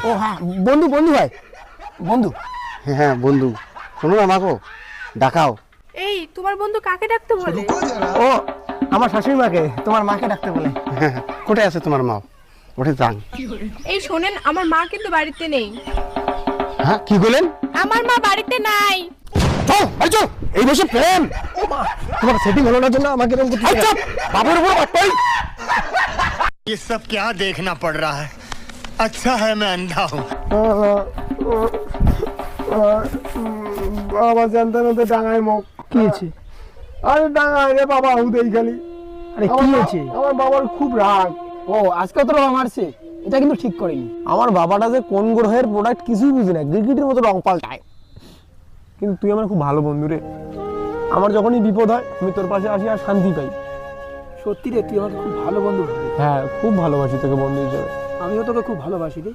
ও হ্যাঁ, বন্ধু বন্ধু ভাই, বন্ধু। হ্যাঁ বন্ধু, শোনো না আমাকে ডাকাও। এই তোমার বন্ধু কাকে ডাকতে বলে? ও আমার শাশুড়ি মাকে, তোমার মাকে ডাকতে বলে। কোথায় আছে তোমার মা? ওঠে যান। এই শোনেন, আমার মা কিন্তু বাড়িতে নেই। হ্যাঁ কি বলেন? আমার মা বাড়িতে নাই। চল ভাই চল, এই বসে প্রেম। ও মা, তোমার সেটিং হলো না জন্য আমাকে এরকম করতে হবে। বাবুর উপর অট্টাই। ये सब क्या देखना पड़ रहा है? अच्छा है मैं अंधा हूँ। বাবা জানতে না তো ডাঙায় মুখ। কি হয়েছে? আরে ডাঙায় রে বাবা, হুদেই খালি। আরে কি হয়েছে? আমার বাবার খুব রাগ। ও আজকে তো বাবা মারছে, এটা কিন্তু ঠিক করেনি। আমার বাবাটা যে কোন গ্রহের প্রোডাক্ট কিছুই বুঝে না, গিরগিটির মতো রং পাল্টায়। কিন্তু তুই আমার খুব ভালো বন্ধু রে। আমার যখনই বিপদ হয় আমি তোর পাশে আসি আর শান্তি পাই। সত্যি রে, তুই আমার খুব ভালো বন্ধু। হ্যাঁ, খুব ভালোবাসি তোকে বন্ধু হিসেবে। আমিও তোকে খুব ভালোবাসি রে।